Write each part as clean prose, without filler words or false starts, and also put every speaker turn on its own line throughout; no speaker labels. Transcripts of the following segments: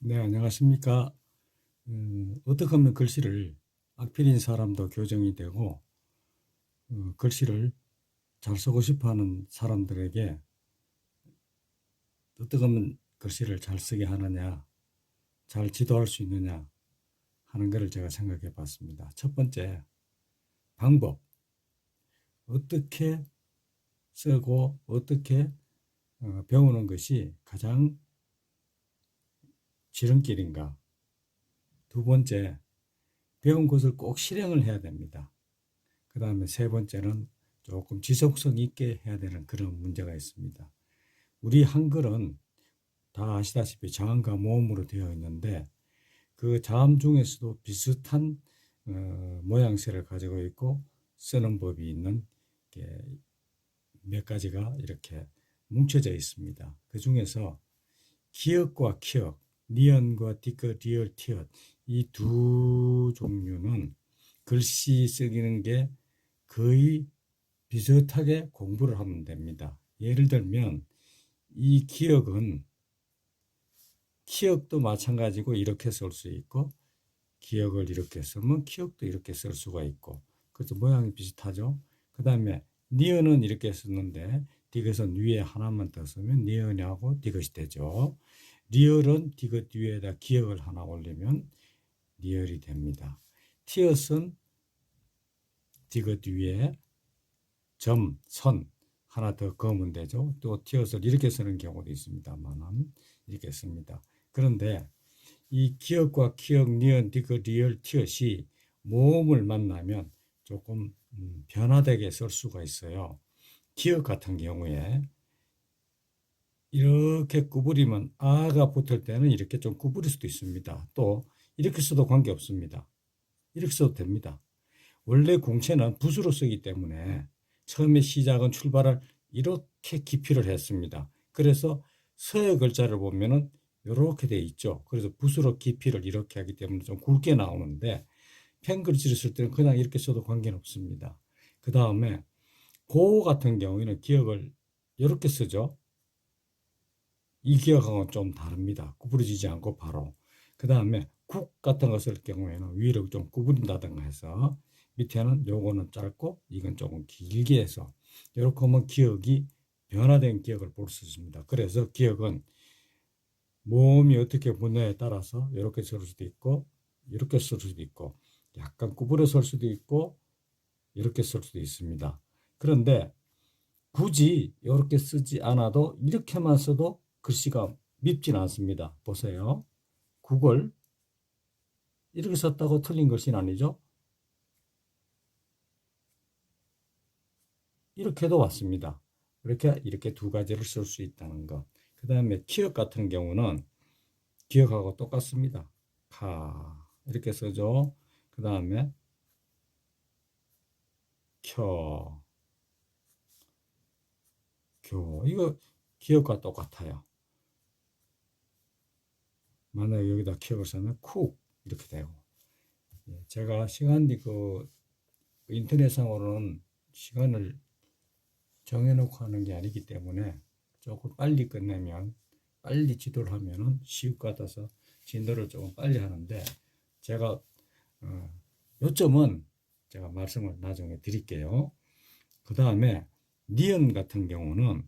네, 안녕하십니까. 어떻게 하면 글씨를 악필인 사람도 교정이 되고, 글씨를 잘 쓰고 싶어 하는 사람들에게 어떻게 하면 글씨를 잘 쓰게 하느냐, 잘 지도할 수 있느냐 하는 것을 제가 생각해 봤습니다. 첫 번째, 방법. 어떻게 쓰고 어떻게 배우는 것이 가장 지름길인가. 두 번째, 배운 것을 꼭 실행을 해야 됩니다. 그 다음에 세 번째는 조금 지속성 있게 해야 되는 그런 문제가 있습니다. 우리 한글은 다 아시다시피 자음과 모음으로 되어 있는데 그 자음 중에서도 비슷한 모양새를 가지고 있고 쓰는 법이 있는 몇 가지가 이렇게 뭉쳐져 있습니다. 그 중에서 기역과 키역, 니은과 디귿, 리을, 티읕 이 두 종류는 글씨 쓰기는 게 거의 비슷하게 공부를 하면 됩니다. 예를 들면 이 기역은 키역도 마찬가지고 이렇게 쓸 수 있고 기역을 이렇게 쓰면 키역도 이렇게 쓸 수가 있고 그래서 모양이 비슷하죠. 그 다음에 니은은 이렇게 쓰는데 디귿은 위에 하나만 더 쓰면 니은하고 디귿이 되죠. 리을은 디귿 위에다 기역을 하나 올리면 리을이 됩니다. 티읕은 디귿 위에 점, 선 하나 더 그으면 되죠. 또 티읕을 이렇게 쓰는 경우도 있습니다만은 이렇게 씁니다. 그런데 이 기역과 키역, 니은, 디귿, 리을, 티읕이 모음을 만나면 조금 변화되게 쓸 수가 있어요. 기역 같은 경우에 이렇게 구부리면 아가 붙을 때는 이렇게 좀 구부릴 수도 있습니다. 또 이렇게 써도 관계없습니다. 이렇게 써도 됩니다. 원래 공체는 붓으로 쓰기 때문에 처음에 시작은 출발을 이렇게 기피를 했습니다. 그래서 서의 글자를 보면은 이렇게 돼 있죠. 그래서 붓으로 기피를 이렇게 하기 때문에 좀 굵게 나오는데 펜글씨를 쓸 때는 그냥 이렇게 써도 관계는 없습니다. 그 다음에 고 같은 경우에는 기역을 이렇게 쓰죠. 이 기역하고는 좀 다릅니다. 구부러지지 않고 바로. 그 다음에 국 같은 거 쓸 경우에는 위로 좀 구부린다든가 해서 밑에는 요거는 짧고 이건 조금 길게 해서 이렇게 하면 기역이 변화된 기역을 볼 수 있습니다. 그래서 기역은 모음이 어떻게 붙냐에 따라서 이렇게 쓸 수도 있고 이렇게 쓸 수도 있고 약간 구부려 쓸 수도 있고 이렇게 쓸 수도 있습니다. 그런데 굳이 이렇게 쓰지 않아도 이렇게만 써도 글씨가 밉진 않습니다. 보세요. 국을 이렇게 썼다고 틀린 글씨는 아니죠. 이렇게도 왔습니다. 이렇게 두 가지를 쓸 수 있다는 것. 그 다음에 키역 같은 경우는 기역하고 똑같습니다. 카 이렇게 써죠. 그 다음에 켜, 교 이거 기역과 똑같아요. 만약에 여기다 키역을 쓰면 쿡 이렇게 되고 제가 시간이 인터넷상으로는 시간을 정해놓고 하는 게 아니기 때문에 조금 빨리 끝내면 빨리 지도를 하면은 쉬울 것 같아서 진도를 조금 빨리 하는데 제가 요점은 제가 말씀을 나중에 드릴게요. 그 다음에 니은 같은 경우는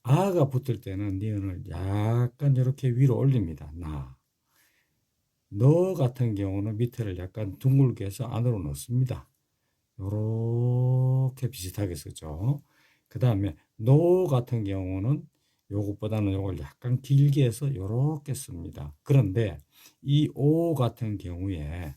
아가 붙을 때는 니은을 약간 이렇게 위로 올립니다. 너 같은 경우는 밑에를 약간 둥글게 해서 안으로 넣습니다. 요렇게 비슷하게 쓰죠. 그 다음에 노 같은 경우는 요것보다는 요걸 약간 길게 해서 요렇게 씁니다. 그런데 이 오 같은 경우에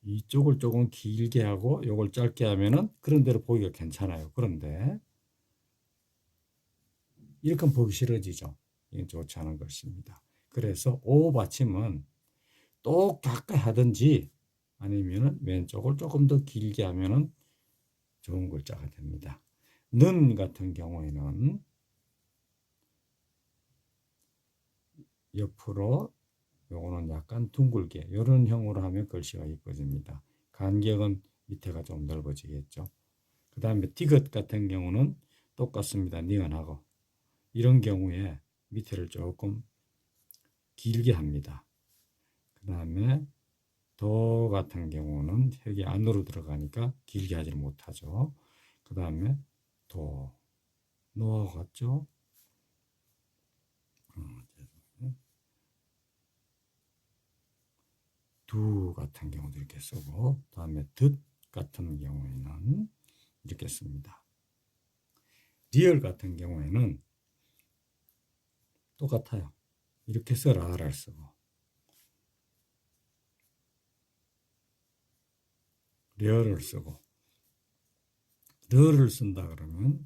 이쪽을 조금 길게 하고 요걸 짧게 하면은 그런 대로 보기가 괜찮아요. 그런데 이렇게 보기 싫어지죠. 이건 좋지 않은 것입니다. 그래서 오 받침은 또 가까이 하든지 아니면은 왼쪽을 조금 더 길게 하면은 좋은 글자가 됩니다. 는 같은 경우에는 옆으로 요거는 약간 둥글게 이런 형으로 하면 글씨가 이뻐집니다. 간격은 밑에가 좀 넓어지겠죠. 그 다음에 디귿 같은 경우는 똑같습니다. 니은하고 이런 경우에 밑에를 조금 길게 합니다. 그 다음에 도 같은 경우는 획이 안으로 들어가니까 길게 하지 못하죠. 그 다음에 도, 노하고 같죠? 두 같은 경우도 이렇게 쓰고, 다음에 듣 같은 경우에는 이렇게 씁니다. 리얼 같은 경우에는 똑같아요. 이렇게 써라를 쓰고, 리얼을 쓰고, 르를 쓴다 그러면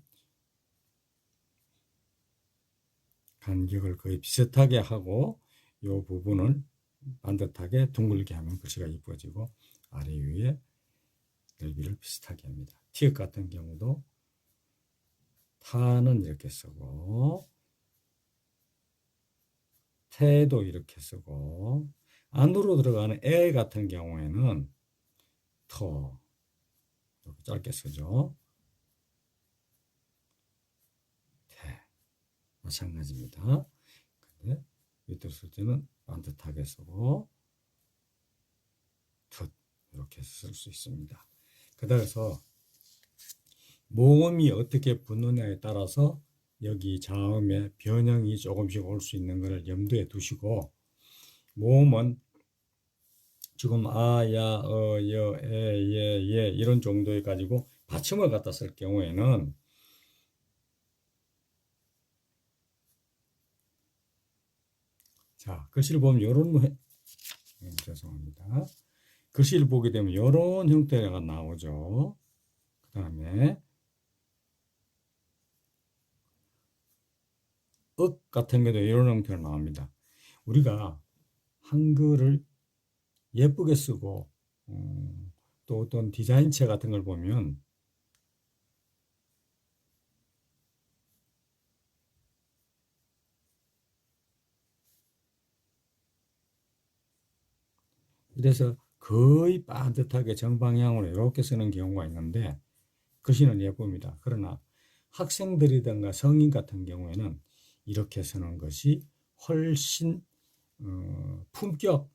간격을 거의 비슷하게 하고 이 부분을 반듯하게 둥글게 하면 글씨가 이뻐지고 아래 위에 넓이를 비슷하게 합니다. 티읕 같은 경우도 타는 이렇게 쓰고 태도 이렇게 쓰고 안으로 들어가는 에 같은 경우에는 터 이렇게 짧게 쓰죠. 태 마찬가지입니다. 근데 밑으로 쓸 때는 반듯하게 쓰고 툭 이렇게 쓸 수 있습니다. 그래서 모음이 어떻게 붙느냐에 따라서 여기 자음의 변형이 조금씩 올 수 있는 것을 염두에 두시고 모음은 지금 아, 야, 어, 여, 에, 예 이런 정도에 가지고 받침을 갖다 쓸 경우에는 자 글씨를 보면 이런 죄송합니다. 글씨를 보게 되면 이런 형태가 나오죠. 그 다음에 ը 같은 경우도 이런 형태로 나옵니다. 우리가 한글을 예쁘게 쓰고 또 어떤 디자인체 같은 걸 보면 이래서 거의 반듯하게 정방향으로 이렇게 쓰는 경우가 있는데 글씨는 예쁩니다. 그러나 학생들이든가 성인 같은 경우에는 이렇게 쓰는 것이 훨씬 품격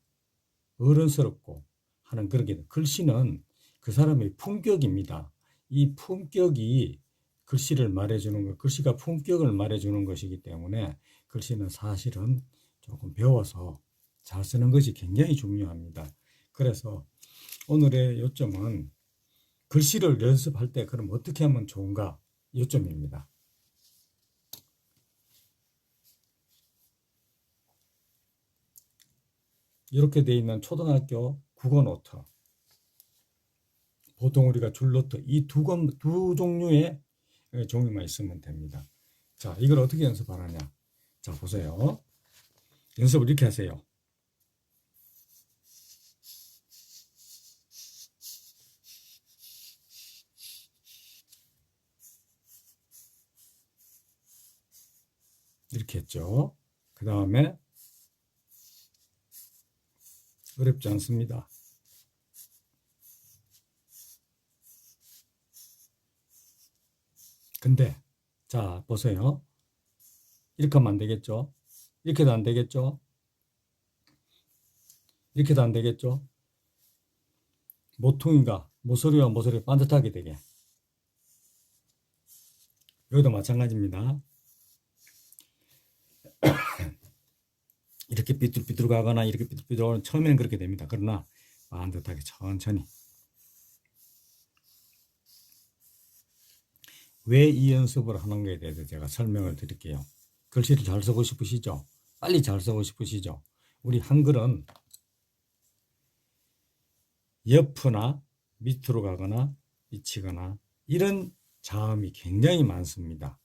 어른스럽고 하는 그런 게 글씨는 그 사람의 품격입니다. 이 품격이 글씨를 말해주는 것, 글씨가 품격을 말해주는 것이기 때문에 글씨는 사실은 조금 배워서 잘 쓰는 것이 굉장히 중요합니다. 그래서 오늘의 요점은 글씨를 연습할 때 그럼 어떻게 하면 좋은가 요점입니다. 이렇게 되어 있는 초등학교 국어 노트, 보통 우리가 줄노트 이 두 종류의 종이만 있으면 됩니다. 자, 이걸 어떻게 연습하느냐? 자, 보세요. 연습을 이렇게 하세요. 이렇게 했죠. 그 다음에 어렵지 않습니다. 근데 자 보세요. 이렇게 하면 안 되겠죠. 이렇게도 안 되겠죠. 이렇게도 안 되겠죠. 모퉁이가 모서리와 모서리 반듯하게 되게. 여기도 마찬가지입니다. 이렇게 삐뚤삐뚤 가거나 이렇게 삐뚤삐뚤 가거나 처음에는 그렇게 됩니다. 그러나 반듯하게 천천히. 왜 이 연습을 하는 것에 대해서 제가 설명을 드릴게요. 글씨를 잘 쓰고 싶으시죠? 빨리 잘 쓰고 싶으시죠? 우리 한글은 옆으나 밑으로 가거나 미치거나 이런 자음이 굉장히 많습니다.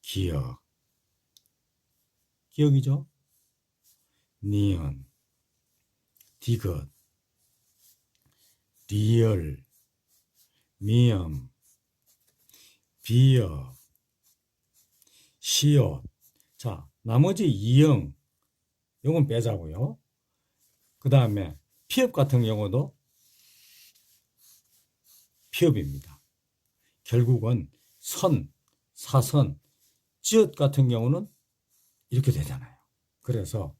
기역, 기역이죠? 니은, 디귿, 리을, 미음, 비역, 시옷. 자, 나머지 이응, 이건 빼자고요. 그 다음에 피읍 같은 경우도 피읍입니다. 결국은 선, 사선 지읒 같은 경우는 이렇게 되잖아요. 그래서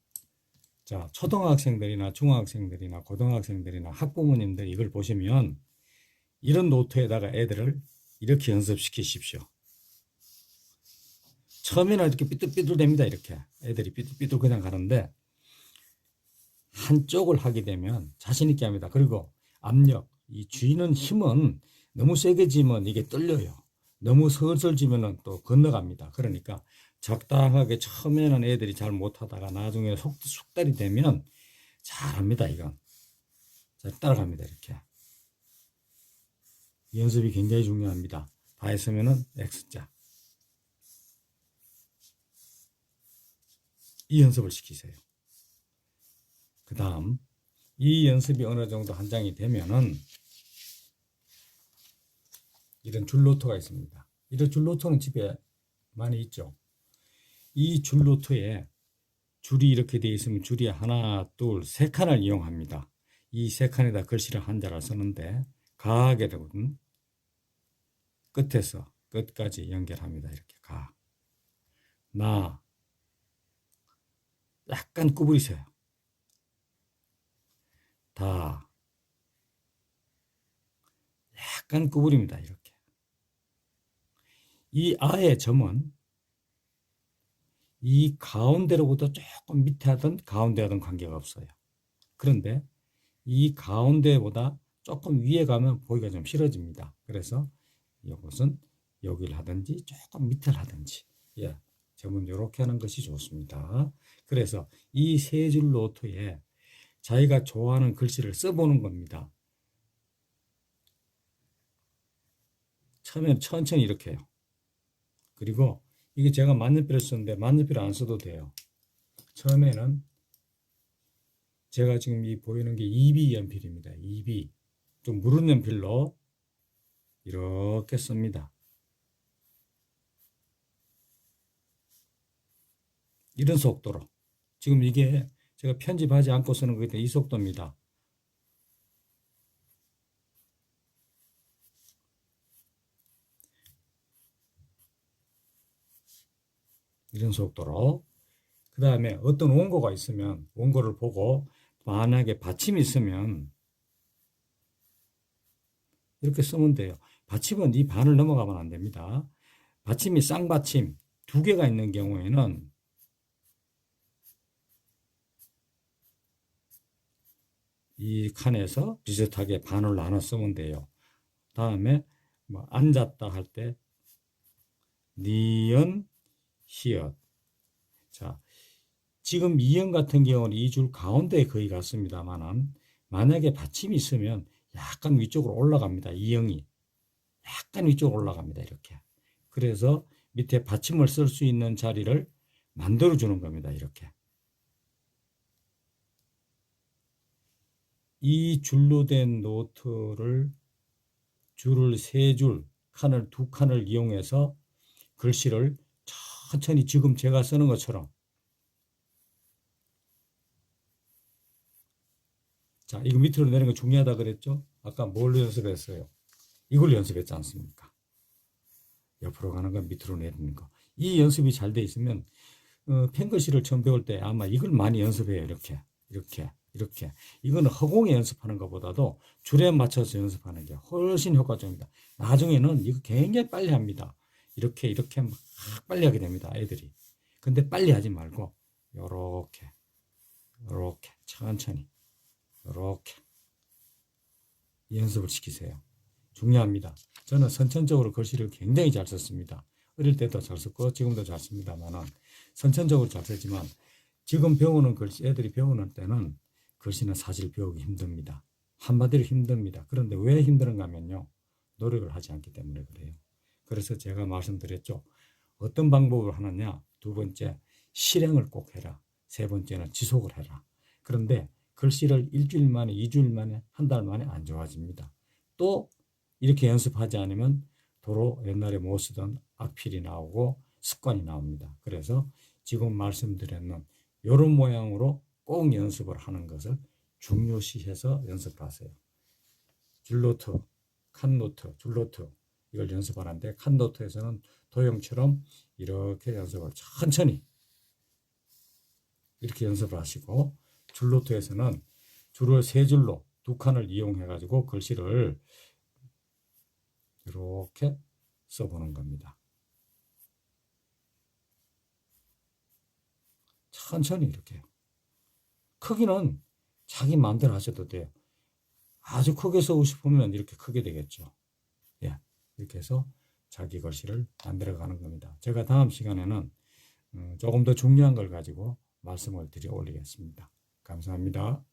자, 초등학생들이나 중학생들이나 고등학생들이나 학부모님들 이걸 보시면 이런 노트에다가 애들을 이렇게 연습시키십시오. 처음에는 이렇게 삐뚤삐뚤 됩니다. 이렇게 애들이 삐뚤삐뚤 그냥 가는데 한쪽을 하게 되면 자신 있게 합니다. 그리고 압력, 이 쥐는 힘은 너무 세게 쥐면 이게 떨려요. 너무 슬슬 쥐면은 또 건너갑니다. 그러니까 적당하게 처음에는 애들이 잘 못하다가 나중에 숙달이 되면 잘합니다. 이건 잘 따라갑니다. 이렇게 연습이 굉장히 중요합니다. 다 했으면은 X자. 이 연습을 시키세요. 그 다음 이 연습이 어느 정도 한 장이 되면은 이런 줄노트가 있습니다. 이런 줄노트는 집에 많이 있죠. 이 줄노트에 줄이 이렇게 되어 있으면 줄이 하나, 둘, 세 칸을 이용합니다. 이 세 칸에다 글씨를 한자를 쓰는데 가하게 되거든. 끝에서 끝까지 연결합니다. 이렇게 가, 나, 약간 구부리세요. 다, 약간 구부립니다. 이렇게. 이 아의 점은 이 가운데로부터 조금 밑에 하든 가운데 하든 관계가 없어요. 그런데 이 가운데보다 조금 위에 가면 보기가 좀 싫어집니다. 그래서 이것은 여기를 하든지 조금 밑을 하든지, 예, 점은 이렇게 하는 것이 좋습니다. 그래서 이 세 줄 노트에 자기가 좋아하는 글씨를 써보는 겁니다. 처음엔 천천히 이렇게 해요. 그리고 이게 제가 만년필을 쓰는데 만년필을 안 써도 돼요. 처음에는 제가 지금 이 보이는 게 2B 연필입니다. 2B. 좀 무른 연필로 이렇게 씁니다. 이런 속도로. 지금 이게 제가 편집하지 않고 쓰는 거기 때문에 이 속도입니다. 이런 속도로. 그 다음에 어떤 원고가 있으면 원고를 보고 만약에 받침이 있으면 이렇게 쓰면 돼요. 받침은 이 반을 넘어가면 안 됩니다. 받침이 쌍받침 두 개가 있는 경우에는 이 칸에서 비슷하게 반을 나눠 쓰면 돼요. 다음에 뭐 앉았다 할 때 니은, 히읗. 자, 지금 이형 같은 경우는 이 줄 가운데에 거의 갔습니다만은 만약에 받침이 있으면 약간 위쪽으로 올라갑니다. 이형이 약간 위쪽으로 올라갑니다. 이렇게. 그래서 밑에 받침을 쓸 수 있는 자리를 만들어 주는 겁니다. 이렇게. 이 줄로 된 노트를 줄을 세 줄, 칸을 두 칸을 이용해서 글씨를 천천히 지금 제가 쓰는 것처럼, 자, 이거 밑으로 내는 거 중요하다 그랬죠? 아까 뭘 연습했어요? 이걸 연습했지 않습니까? 옆으로 가는 거, 밑으로 내리는 거. 이 연습이 잘 돼 있으면 펜글씨를 처음 배울 때 아마 이걸 많이 연습해요. 이렇게, 이렇게, 이렇게. 이거는 허공에 연습하는 것보다도 줄에 맞춰서 연습하는 게 훨씬 효과적입니다. 나중에는 이거 굉장히 빨리 합니다. 이렇게, 이렇게 막 빨리 하게 됩니다. 애들이. 근데 빨리 하지 말고 요렇게, 요렇게 천천히, 요렇게 연습을 시키세요. 중요합니다. 저는 선천적으로 글씨를 굉장히 잘 썼습니다. 어릴 때도 잘 썼고 지금도 잘 씁니다만은 선천적으로 잘 쓰지만 지금 배우는 글씨, 애들이 배우는 때는 글씨는 사실 배우기 힘듭니다. 한마디로 힘듭니다. 그런데 왜 힘든가 하면요, 노력을 하지 않기 때문에 그래요. 그래서 제가 말씀드렸죠. 어떤 방법을 하느냐, 두 번째 실행을 꼭 해라, 세 번째는 지속을 해라. 그런데 글씨를 일주일 만에, 2주일 만에, 한 달 만에 안 좋아집니다. 또 이렇게 연습하지 않으면 도로 옛날에 못 쓰던 악필이 나오고 습관이 나옵니다. 그래서 지금 말씀드렸는 이런 모양으로 꼭 연습을 하는 것을 중요시해서 연습을 하세요. 줄노트, 칸노트, 줄노트 이걸 연습하는데, 칸노트에서는 도형처럼 이렇게 연습을 천천히 이렇게 연습을 하시고, 줄노트에서는 줄을 세 줄로 두 칸을 이용해 가지고 글씨를 이렇게 써보는 겁니다. 천천히 이렇게. 크기는 자기 마음대로 하셔도 돼요. 아주 크게 쓰고 싶으면 이렇게 크게 되겠죠. 예, 이렇게 해서 자기 글씨를 만들어 가는 겁니다. 제가 다음 시간에는 조금 더 중요한 걸 가지고 말씀을 드려 올리겠습니다. 감사합니다.